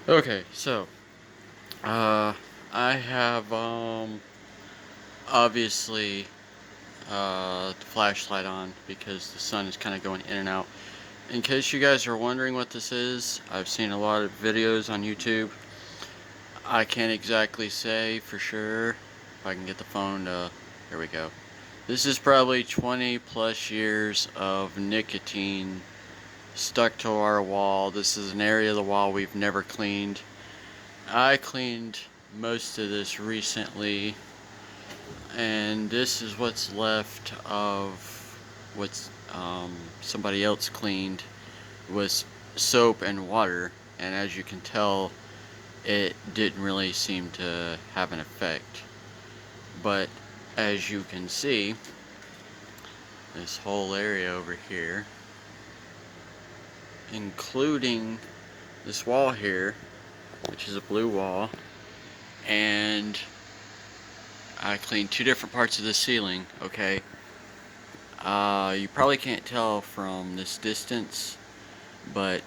Okay, so I have obviously the flashlight on because the sun is kind of going in and out. In case you guys are wondering what this is, I've seen a lot of videos on YouTube. I can't exactly say for sure. If I can get the phone to, there we go. This is probably 20 plus years of nicotine stuck to our wall. This is an area of the wall we've never cleaned. I cleaned most of this recently, and this is what's left of what's somebody else cleaned was soap and water, and as you can tell, it didn't really seem to have an effect. But as you can see, this whole area over here, including this wall here, which is a blue wall, and I cleaned two different parts of the ceiling, okay? You probably can't tell from this distance, but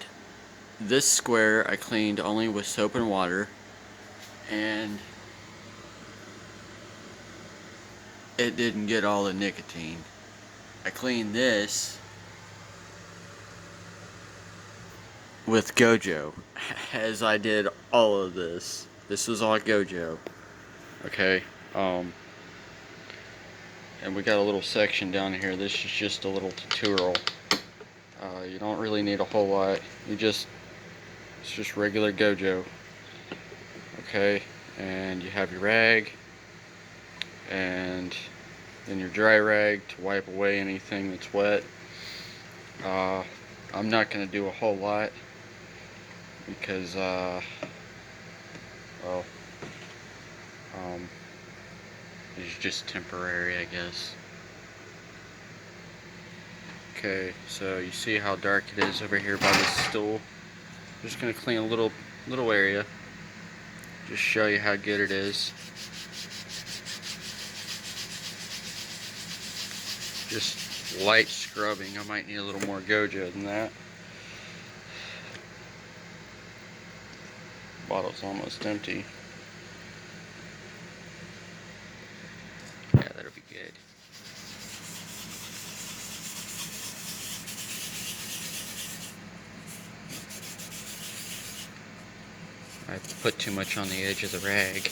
this square I cleaned only with soap and water, and it didn't get all the nicotine. I cleaned this with gojo, as I did all of this. This was all gojo, okay? And we got a little section down here. This is just a little tutorial. You don't really need a whole lot. It's just regular gojo. Okay, and you have your rag, and then your dry rag to wipe away anything that's wet. I'm not going to do a whole lot because, well, it's just temporary, I guess. Okay, so you see how dark it is over here by this stool. I'm just going to clean a little area. Just show you how good it is. Just light scrubbing. I might need a little more gojo than that. Bottle's almost empty. Yeah, that'll be good. I put too much on the edge of the rag.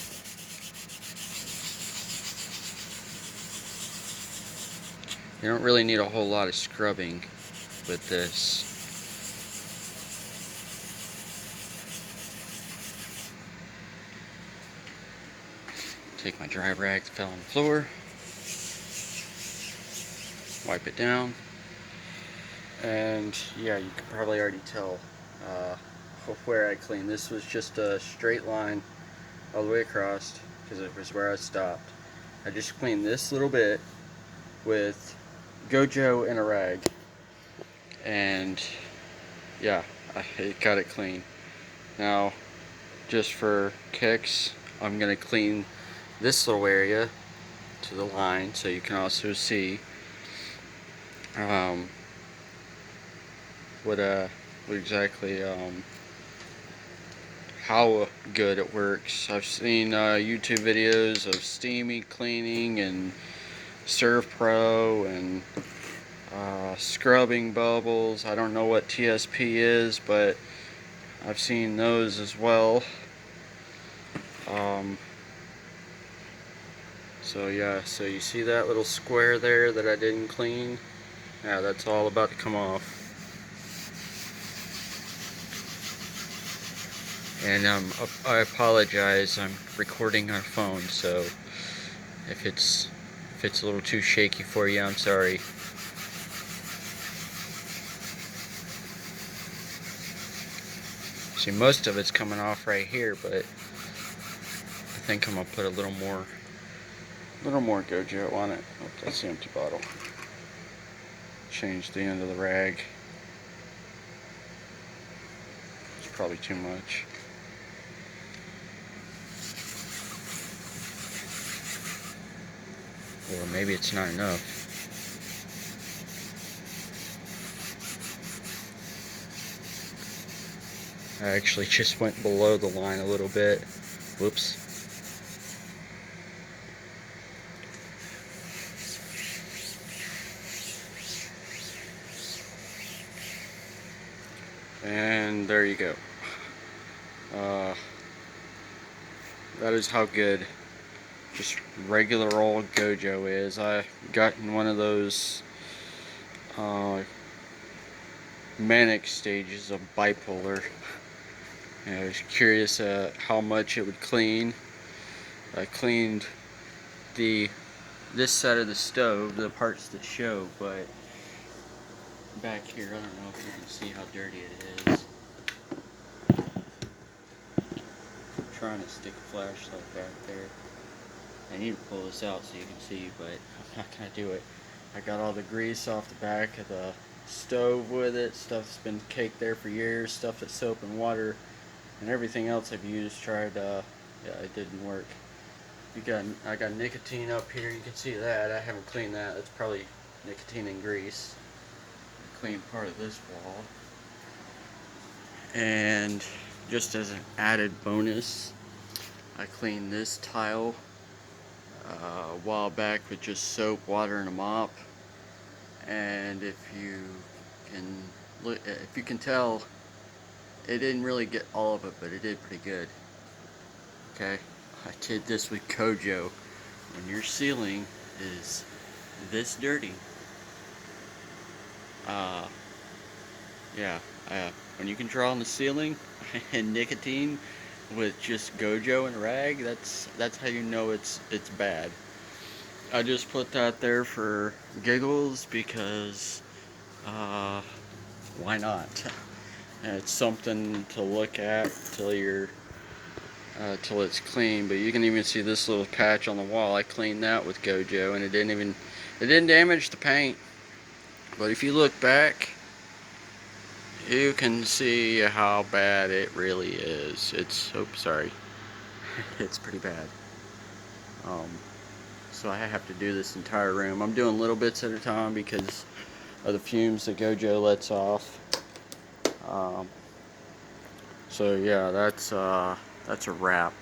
You don't really need a whole lot of scrubbing with this. Take my dry rag that fell on the floor, wipe it down, and yeah, you can probably already tell where I cleaned. This was just a straight line all the way across because it was where I stopped. I just cleaned this little bit with gojo and a rag, and yeah, I got it clean. Now, just for kicks, I'm gonna clean this little area to the line so you can also see what exactly how good it works. I've seen YouTube videos of steamy cleaning and Serve Pro and scrubbing bubbles. I don't know what TSP is, but I've seen those as well. So yeah, so you see that little square there that I didn't clean? Yeah, that's all about to come off. And I apologize, I'm recording on phone, so if it's a little too shaky for you, I'm sorry. See, most of it's coming off right here, but I think I'm gonna put a little more gojo on it. Oh, that's the empty bottle. Change the end of the rag. It's probably too much. Or maybe it's not enough. I actually just went below the line a little bit. Whoops. And there you go. That is how good just regular old gojo is. I got in one of those manic stages of bipolar. And I was curious how much it would clean. I cleaned this side of the stove, the parts that show, but back here, I don't know if you can see how dirty it is. I'm trying to stick a flashlight back there. I need to pull this out so you can see, but I'm not gonna do it. I got all the grease off the back of the stove with it, stuff that's been caked there for years, stuff that's soap and water, and everything else I've used, tried, yeah, it didn't work. I got nicotine up here, you can see that. I haven't cleaned that, that's probably nicotine and grease. I cleaned part of this wall. And just as an added bonus, I cleaned this tile a while back with just soap, water, and a mop. And if you can tell, it didn't really get all of it, but it did pretty good. Okay, I did this with gojo. When your ceiling is this dirty, yeah, when you can draw on the ceiling and nicotine with just gojo and rag, that's how you know it's bad. I just put that there for giggles because why not? And it's something to look at till it's clean. But you can even see this little patch on the wall. I cleaned that with gojo, and it didn't damage the paint. But if you look back, you can see how bad it really is. Sorry. It's pretty bad. So I have to do this entire room. I'm doing little bits at a time because of the fumes that gojo lets off. So yeah, that's a wrap.